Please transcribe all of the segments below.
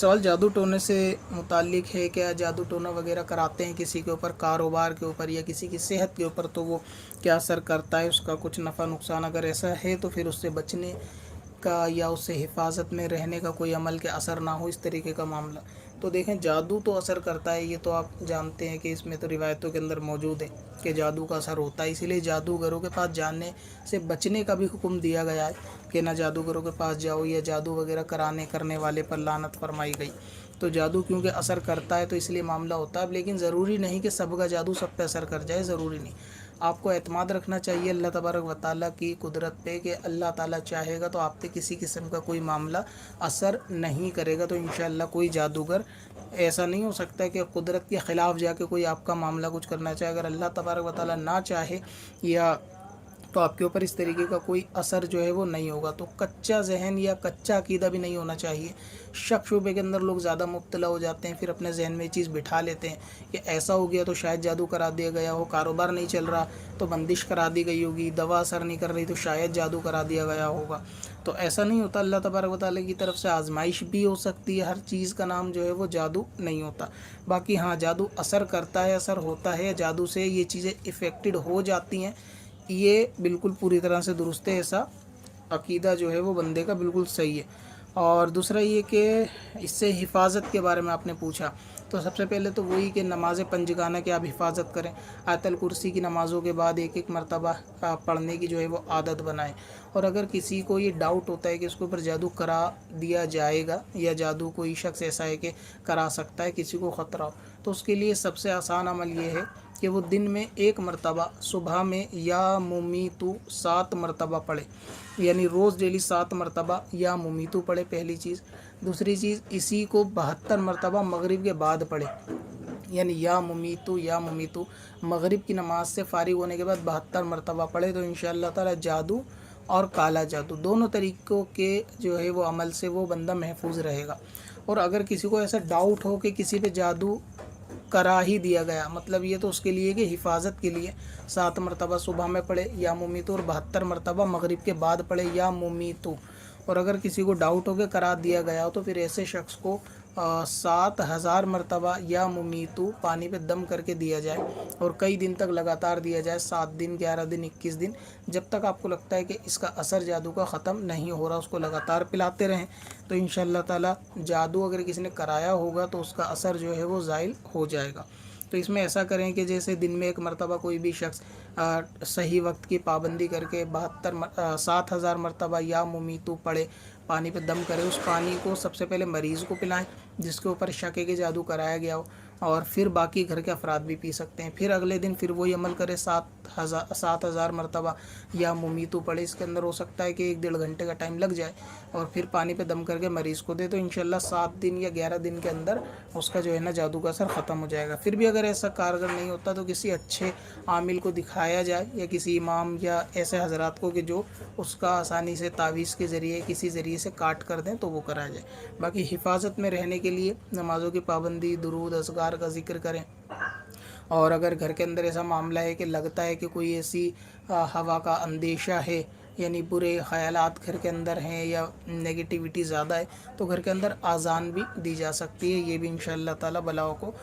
सवाल जादू टोने से मुताल्लिक है। क्या जादू टोना वगैरह कराते हैं किसी के ऊपर, कारोबार के ऊपर या किसी की सेहत के ऊपर, तो वो क्या असर करता है, उसका कुछ नफ़ा नुकसान अगर ऐसा है तो फिर उससे बचने का या उससे हिफाजत में रहने का कोई अमल के असर ना हो, इस तरीके का मामला। तो देखें, जादू तो असर करता है, ये तो आप जानते हैं कि इसमें तो रिवायतों के अंदर मौजूद है कि जादू का असर होता है। इसीलिए जादूगरों के पास जाने से बचने का भी हुक्म दिया गया है कि ना जादूगरों के पास जाओ, या जादू वगैरह कराने करने वाले पर लानत फरमाई गई। तो जादू क्योंकि असर करता है तो इसलिए मामला होता है। लेकिन ज़रूरी नहीं कि सबका जादू सब पे असर कर जाए, ज़रूरी नहीं। आपको एतमाद रखना चाहिए अल्लाह तबारक व तआला की कुदरत पे कि अल्लाह ताला चाहेगा तो आप पे किसी किस्म का कोई मामला असर नहीं करेगा। तो इंशाअल्लाह कोई जादूगर ऐसा नहीं हो सकता कि कुदरत के ख़िलाफ़ जाके कोई आपका मामला कुछ करना चाहे। अगर अल्लाह तबारक व तआला ना चाहे या तो आपके ऊपर इस तरीके का कोई असर जो है वो नहीं होगा। तो कच्चा जहन या कच्चा अकीदा भी नहीं होना चाहिए। शक शुबे के अंदर लोग ज़्यादा मुब्तला हो जाते हैं, फिर अपने जहन में ये चीज़ बिठा लेते हैं कि ऐसा हो गया तो शायद जादू करा दिया गया हो, कारोबार नहीं चल रहा तो बंदिश करा दी गई होगी, दवा असर नहीं कर रही तो शायद जादू करा दिया गया होगा। तो ऐसा नहीं होता। अल्लाह तबारक व तआला की तरफ से आजमाइश भी हो सकती है, हर चीज़ का नाम जो है वो जादू नहीं होता। बाकी हाँ, जादू असर करता है, असर होता है, या जादू से ये चीज़ें इफ़ेक्टेड हो जाती हैं, ये बिल्कुल पूरी तरह से दुरुस्त है। ऐसा अकीदा जो है वो बंदे का बिल्कुल सही है। और दूसरा ये कि इससे हिफाजत के बारे में आपने पूछा, तो सबसे पहले तो वही कि नमाज़ पंजगाना की आप हिफाजत करें। आयतल कुर्सी की नमाज़ों के बाद एक एक मरतबा पढ़ने की जो है वो आदत बनाएं। और अगर किसी को ये डाउट होता है कि उसके ऊपर जादू करा दिया जाएगा या जादू कोई शख्स ऐसा है कि करा सकता है, किसी को ख़तरा हो, तो उसके लिए सबसे आसान अमल ये है कि वो दिन में एक मरतबा सुबह में या मुमीतु 7 मरतबा पढ़े, यानी रोज़ डेली 7 मरतबा या मुमीतु पढ़े, पहली चीज़। दूसरी चीज़, इसी को 72 मरतबा मगरिब के बाद पढ़े, यानी या मुमीतु मगरिब की नमाज से फ़ारिग होने के बाद 72 मरतबा पढ़े। तो इंशाअल्लाह ताला जादू और काला जादू दोनों तरीक़ों के जो है वो अमल से वो बंदा महफूज रहेगा। और अगर किसी को ऐसा डाउट हो कि किसी पे जादू करा ही दिया गया, मतलब ये तो उसके लिए कि हिफाजत के लिए 7 मरतबा सुबह में पढ़े या मुमीतु, और 72 मरतबा मगरिब के बाद पढ़े या मुमीतु। और अगर किसी को डाउट हो के करा दिया गया हो तो फिर ऐसे शख्स को 7,000 मरतबा या मुमीतु पानी पे दम करके दिया जाए, और कई दिन तक लगातार दिया जाए, 7 दिन, 11 दिन, 21 दिन, जब तक आपको लगता है कि इसका असर जादू का ख़त्म नहीं हो रहा, उसको लगातार पिलाते रहें। तो इंशाअल्लाह ताला जादू अगर किसी ने कराया होगा तो उसका असर जो है वो ज़ाइल हो जाएगा। तो इसमें ऐसा करें कि जैसे दिन में एक मरतबा कोई भी शख्स सही वक्त की पाबंदी करके 7,000 मरतबा या मुमीतु पढ़े, पानी पे दम करे, उस पानी को सबसे पहले मरीज़ को पिलाएं जिसके ऊपर शक है कि जादू कराया गया हो, और फिर बाकी घर के अफराद भी पी सकते हैं। फिर अगले दिन फिर वही अमल करे, 7,000 मरतबा या मुमीतु पढ़े। इसके अंदर हो सकता है कि 1-1.5 घंटे का टाइम लग जाए, और फिर पानी पे दम करके मरीज़ को दे। तो इंशाल्लाह 7 दिन या 11 दिन के अंदर उसका जो है ना जादू का असर ख़त्म हो जाएगा। फिर भी अगर ऐसा कारगर नहीं होता तो किसी अच्छे आमिल को दिखाया जाए, या किसी इमाम या ऐसे हजरात को कि जो उसका आसानी से तावीज़ के ज़रिए किसी ज़रिए से काट कर दें, तो वो कराया जाए। बाकी हिफाजत में रहने के लिए नमाज़ों की पाबंदी, दुरूद, असगार का ज़िक्र करें। और अगर घर के अंदर ऐसा मामला है कि लगता है कि कोई ऐसी हवा का अंदेशा है, यानी बुरे ख़यालात घर के अंदर हैं या नेगेटिविटी ज़्यादा है, तो घर के अंदर आज़ान भी दी जा सकती है। ये भी इंशाअल्लाह ताला बलाओं को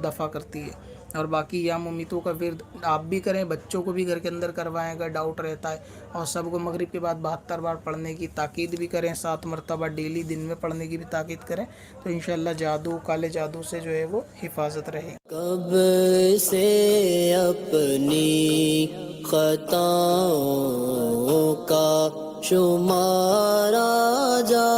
दफ़ा करती है। और बाकी या मुमीतों का विर्द आप भी करें, बच्चों को भी घर के अंदर करवाएं अगर डाउट रहता है, और सबको मगरिब के बाद 72 बार पढ़ने की ताकीद भी करें, 7 मरतबा डेली दिन में पढ़ने की भी ताकीद करें। तो इंशाअल्लाह जादू, काले जादू से जो है वो हिफाजत रहे। कब से अपनी खताओं का शुमारा जा